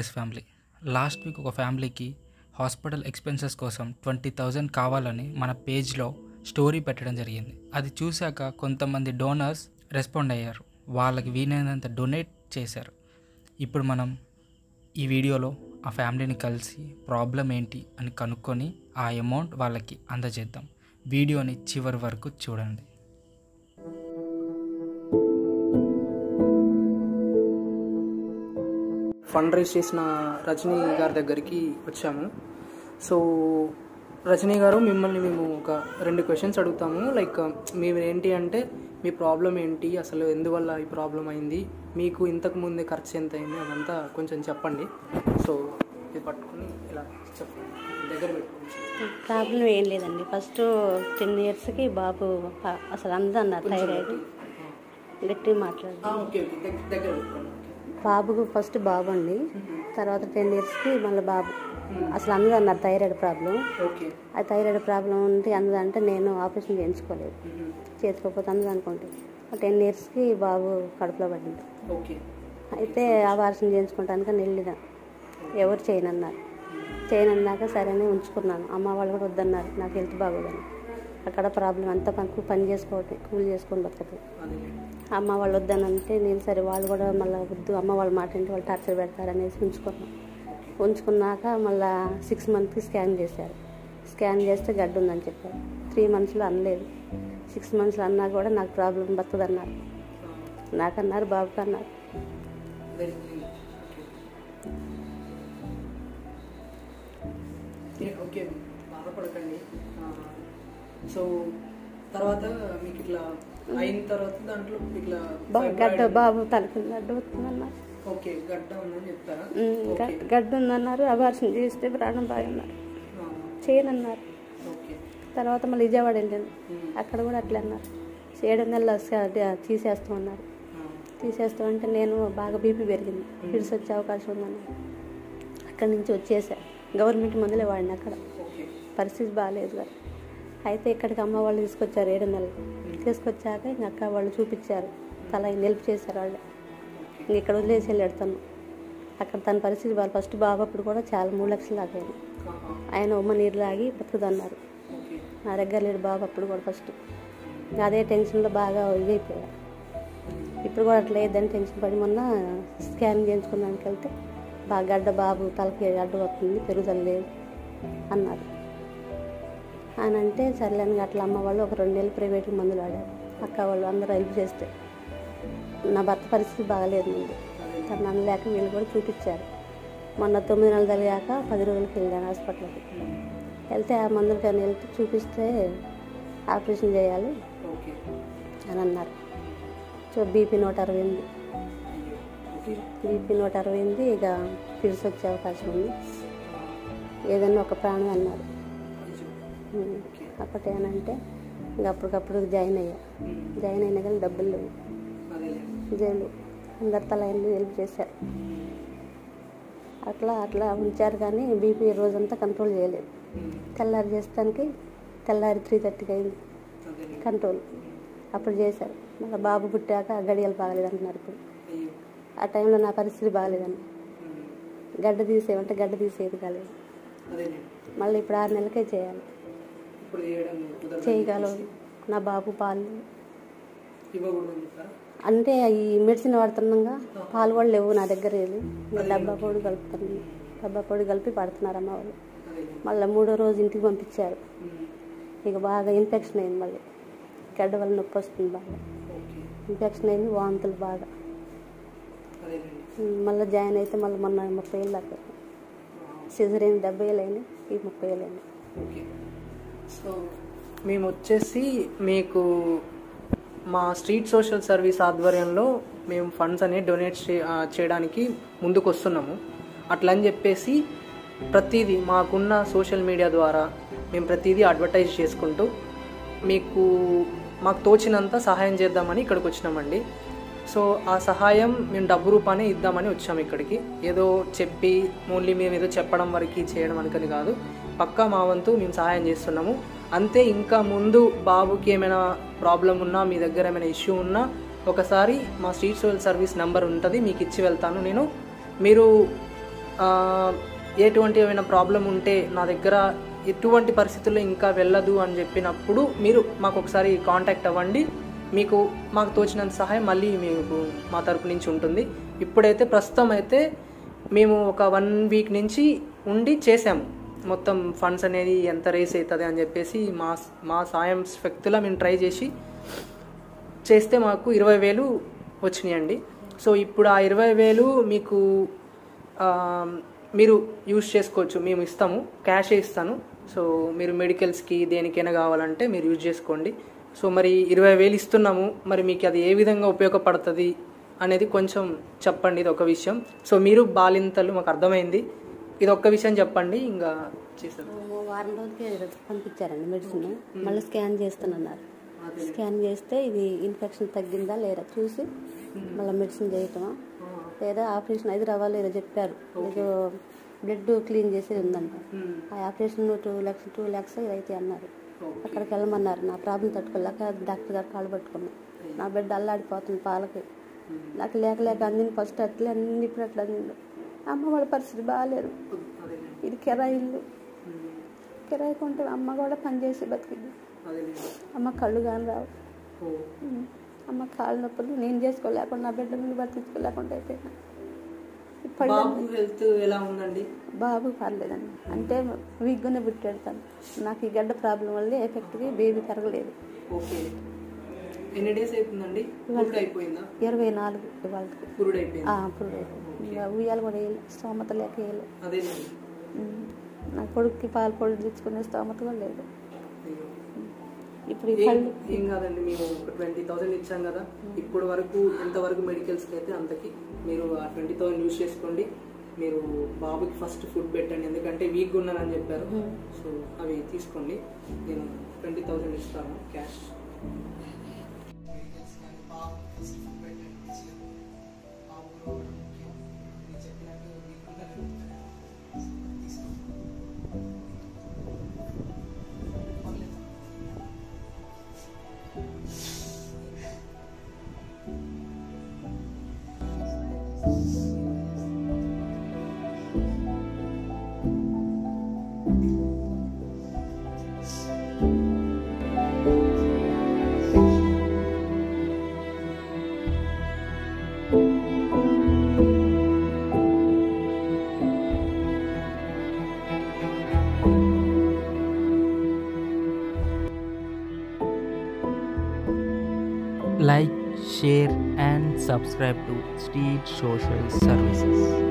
Success family. Last week ఒక ఫ్యామిలీకి hospital expenses కోసం 20,000 కావాలని మన పేజ్లో స్టోరీ పెట్టడం జరిగింది. అది చూశాక కొంతమంది డోనర్స్ రెస్పాండ్ అయ్యారు, వాళ్ళకి వీలైనంత డొనేట్ చేశారు. ఇప్పుడు మనం ఈ వీడియోలో ఆ ఫ్యామిలీని కలిసి ప్రాబ్లం ఏంటి అని కనుక్కొని ఆ అమౌంట్ వాళ్ళకి అందజేద్దాం. వీడియోని చివరి వరకు చూడండి. ఫండ్ రైజ్ చేసిన రజనీ గారి దగ్గరికి వచ్చాము. సో రజనీ గారు, మిమ్మల్ని మేము ఒక 2 క్వశ్చన్స్ అడుగుతాము. లైక్ మేము ఏంటి అంటే, మీ ప్రాబ్లం ఏంటి, అసలు ఎందువల్ల ఈ ప్రాబ్లం అయింది, మీకు ఇంతకు ముందే ఖర్చు ఎంత అయింది, అదంతా కొంచెం చెప్పండి. సో ఇది పట్టుకుని ఇలా చెప్పండి, దగ్గర పెట్టుకోండి. ప్రాబ్లం ఏం లేదండి. ఫస్ట్ 10 yearsకి బాబు అసలు అందరూ అన్నారు థైరాయిడ్. గట్టిగా మాట్లాడు. ఓకే ఓకే, దగ్గర పెట్టుకోండి. బాబుకు ఫస్ట్ బాబు అండి, తర్వాత 10 yearsకి మళ్ళీ బాబు. అసలు అందరూ అన్నారు థైరాయిడ్ ప్రాబ్లం. ఓకే, ఆ థైరాయిడ్ ప్రాబ్లం ఉంటే అందరూ అంటే నేను ఆపరేషన్ చేయించుకోలేదు, చేసుకోకపోతే అందరూ అనుకుంటే 10 yearsకి బాబు కడుపులో పడింది. ఓకే, అయితే ఆపరేషన్ చేయించుకుంటానికి వెళ్ళిన, ఎవరు చేయనన్నారు. చేయనన్నాక సరేనే ఉంచుకున్నాను. అమ్మ వాళ్ళు కూడా వద్దన్నారు, నాకు హెల్త్ బాగోదని. అక్కడ ప్రాబ్లం అంతా పని చేసుకోవటం, కూలి చేసుకొని బతకదు. అమ్మ వాళ్ళు వద్దనంటే నేను సరే, వాళ్ళు కూడా మళ్ళీ వద్దు, అమ్మ వాళ్ళ మాట ఏంటి, వాళ్ళు టార్చర్ పెడతారనేసి ఉంచుకున్నాక మళ్ళీ 6 monthsకి స్కాన్ చేశారు. స్కాన్ చేస్తే గడ్డ ఉందని చెప్పారు. 3 monthsలో అనలేదు. 6 monthsలో అన్నా కూడా నాకు ప్రాబ్లం బతకదన్నారు. నాకన్నారు, బాబుకి అన్నారు. ఓకే, బాధపడకండి. సో తర్వాత మీకు ఇట్లా అయిన తర్వాత దాంట్లో ఇట్లా గడ్డ బాబు తలకి గడ్డ వస్తుందన్నారు. ఓకే, గడ్డ ఉందని చెప్తారా? గడ్డ ఉందన్నారు. అబార్షన్ చేస్తే ప్రాణం బాగున్నారు, చేయనన్నారు. తర్వాత మళ్ళీ విజయవాడ వెళ్ళాను, అక్కడ కూడా అట్లా అన్నారు. 7 నెలలు తీసేస్తామన్నారు. తీసేస్తామంటే నేను బాగా బీపీ పెరిగింది, ఫిట్స్ వచ్చే అవకాశం ఉందన్నారు. అక్కడి నుంచి వచ్చేసా. గవర్నమెంట్ మందులే వాడిన, అక్కడ పరిస్థితి బాగాలేదు కదా. అయితే ఇక్కడికి అమ్మ వాళ్ళు తీసుకొచ్చారు 7 నెలలు. తీసుకొచ్చాక ఇంక అక్క వాళ్ళు చూపించారు, తల నిలుపు చేశారు వాళ్ళు. ఇంక ఇక్కడ వదిలేసి వెళ్ళాడు తను. అక్కడ తన పరిస్థితి బాగా. ఫస్ట్ బాబు అప్పుడు కూడా చాలా 3 లక్షలు లాగాను. ఆయన ఉమ్మ నీరు లాగి బతుకుదన్నారు. నా దగ్గర లేడు బాబు అప్పుడు కూడా. ఫస్ట్ అదే టెన్షన్లో బాగా ఇదైపోయా. ఇప్పుడు కూడా అట్లా లేదని టెన్షన్ పడి మొన్న స్కాన్ చేయించుకున్నానికి వెళ్తే బాగా గడ్డ, బాబు తలకి గడ్డ వస్తుంది, పెరుగుదల లేదు అన్నారు. అని అంటే సర్లేని అట్లా అమ్మ వాళ్ళు ఒక 2 నెలలు ప్రైవేట్కి మందులు వాడారు. అక్క వాళ్ళు అందరూ హెల్ప్ చేస్తే నా భర్త పరిస్థితి బాగాలేదు ముందు. తను అనలేక వీళ్ళు కూడా చూపించారు. మొన్న 9 నెలలు జరిగాక 10 రోజులకి వెళ్ళాను హాస్పిటల్కి. వెళ్తే ఆ మందులకి వెళ్తే చూపిస్తే ఆపరేషన్ చేయాలి అని అన్నారు. సో బీపీ 160, బీపీ 160, ఇక ఫిట్స్ వచ్చే అవకాశం ఉంది, ఏదైనా ఒక ప్రాణం అన్నారు. అప్పటి ఏనంటే ఇంక అప్పటికప్పుడు జాయిన్ అయినా కానీ డబ్బులు లేవు. జైలు అందరు తల హెల్ప్ చేశారు. అట్లా ఉంచారు కానీ బీపీ రోజంతా కంట్రోల్ చేయలేదు. తెల్లారి చేస్తానికి తెల్లారి 3:30కి అయింది కంట్రోల్. అప్పుడు చేశారు. మళ్ళీ బాబు పుట్టాక గడియలు బాగలేదు అంటున్నారు. ఇప్పుడు ఆ టైంలో నా పరిస్థితి బాగలేదండి. గడ్డ తీసేయమంటే గడ్డ తీసేది కాలేదు. మళ్ళీ ఇప్పుడు 6 నెలలకే చేయాలి. చేయగలవు. నా బాబు పాలు అంటే ఈ మెడిసిన్ వాడుతున్నాగా, పాలు కూడా లేవు నా దగ్గర. ఏది డబ్బా పొడి కలుపుతున్నాను, డబ్బా పొడి కలిపి పడుతున్నారు అమ్మ వాళ్ళు. మళ్ళీ 3వ రోజు ఇంటికి పంపించారు. ఇక బాగా ఇన్ఫెక్షన్ అయింది. మళ్ళీ గడ్డ వల్ల నొప్పి వస్తుంది, బాగా ఇన్ఫెక్షన్ అయింది, వాంతులు బాగా. మళ్ళీ జాయిన్ అయితే మళ్ళీ మొన్న 30,000 దాకా. సిజరీన్ 70,000 అయినాయి, ఈ 30,000 అయినాయి. సో మేము వచ్చేసి మీకు మా స్ట్రీట్ సోషల్ సర్వీస్ ఆధ్వర్యంలో మేము ఫండ్స్ అనేవి డొనేట్ చేయడానికి ముందుకు వస్తున్నాము. అట్లా అని చెప్పేసి ప్రతిదీ మాకున్న సోషల్ మీడియా ద్వారా మేము ప్రతిదీ అడ్వర్టైజ్ చేసుకుంటూ మాకు తోచినంత సహాయం చేద్దామని ఇక్కడికి వచ్చినామండి. సో ఆ సహాయం మేము డబ్బు రూపానే ఇద్దామని వచ్చాము ఇక్కడికి. ఏదో చెప్పి ఓన్లీ మేము ఏదో చెప్పడం వరకు చేయడం అనుకని కాదు, పక్కా మా వంతు మేము సహాయం చేస్తున్నాము అంతే. ఇంకా ముందు బాబుకి ఏమైనా ప్రాబ్లం ఉన్నా, మీ దగ్గర ఏమైనా ఇష్యూ ఉన్నా ఒకసారి మా స్ట్రీట్ సోషల్ సర్వీస్ నెంబర్ ఉంటుంది, మీకు ఇచ్చి వెళ్తాను నేను. మీరు ఎటువంటి ఏమైనా ప్రాబ్లం ఉంటే నా దగ్గర ఎటువంటి పరిస్థితుల్లో ఇంకా వెళ్ళదు అని చెప్పినప్పుడు మీరు మాకు ఒకసారి కాంటాక్ట్ అవ్వండి. మాకు తోచినంత సహాయం మళ్ళీ మీకు మా తరపు నుంచి ఉంటుంది. ఇప్పుడైతే ప్రస్తుతం అయితే మేము ఒక 1 వీక్ నుంచి ఉండి చేసాము. మొత్తం ఫండ్స్ అనేది ఎంత రేస్ అవుతుంది అని చెప్పేసి మా సాయం శక్తిలో మేము ట్రై చేస్తే మాకు 20,000 వచ్చినాయండి. సో ఇప్పుడు ఆ 20,000 మీకు మీరు యూజ్ చేసుకోవచ్చు. మేము ఇస్తాము, క్యాషే ఇస్తాను. సో మీరు మెడికల్స్కి దేనికైనా కావాలంటే మీరు యూజ్ చేసుకోండి. సో మరి 20,000 ఇస్తున్నాము, మరి మీకు అది ఏ విధంగా ఉపయోగపడుతుంది అనేది కొంచెం చెప్పండి. ఇది ఒక విషయం. సో మీరు బాలింతలు మాకు అర్థమైంది, ఇది ఒక్క విషయం చెప్పండి, ఇంకా చేస్తారు. వారం రోజులకి పంపించారండి మెడిసిన్. మళ్ళీ స్కాన్ చేస్తానన్నారు. స్కాన్ చేస్తే ఇది ఇన్ఫెక్షన్ తగ్గిందా లేదా చూసి మళ్ళీ మెడిసిన్ చేయటం లేదా ఆపరేషన్ అయితే రావాలో లేదో చెప్పారు. ఏదో బ్లడ్ క్లీన్ చేసేది ఉందంట. ఆ ఆపరేషన్ 2 lakhs అయితే అన్నారు. అక్కడికి వెళ్ళమన్నారు. నా ప్రాబ్లం తట్టుకోలేక డాక్టర్ గారు కాళ్ళు పట్టుకున్నాను. నా బిడ్డ అల్లాడిపోతుంది పాలకి. నాకు లేక అందింది ఫస్ట్ అట్లే అన్ని ఇప్పుడు అట్లా అందింది. అమ్మ వాళ్ళ పరిస్థితి బాగాలేదు. ఇది కిరాయి ఇల్లు, కిరాయి కొంటే అమ్మ కూడా పనిచేసి బతికింది. అమ్మ కళ్ళు కానీ రావు. అమ్మ కాళ్ళ నొప్పులు నేను చేసుకోలేకుండా నా బిడ్డ నుండి బతికించుకోలేకుండా అయిపోయినా. బాబు పర్లేదండి, అంటే వీక్గానే పుట్టాడు తను. నాకు ఈ గడ్డ ప్రాబ్లం వల్ల ఎఫెక్ట్గా బేబీ పెరగలేదు. 24 ఇవాళకి పురుడు అయిపోయింది. ఉయ్యాలు కూడా వేయలేదు, స్తోమత లేక వేయలేదు. నా కొడుక్కి పాలు పొడి తెచ్చుకునే స్తోమత కూడా లేదు. ఇప్పుడు ఏం కాదండి, మేము 20,000 ఇచ్చాం కదా. ఇప్పుడు వరకు ఎంతవరకు మెడికల్స్కి అయితే అంతకి మీరు ఆ 20,000 యూజ్ చేసుకోండి. మీరు బాబుకి ఫస్ట్ ఫుడ్ పెట్టండి, ఎందుకంటే వీక్గా ఉన్నానని చెప్పారు. సో అవి తీసుకోండి. నేను 20,000 ఇస్తాను cash. Like, share and subscribe to Street Social Services.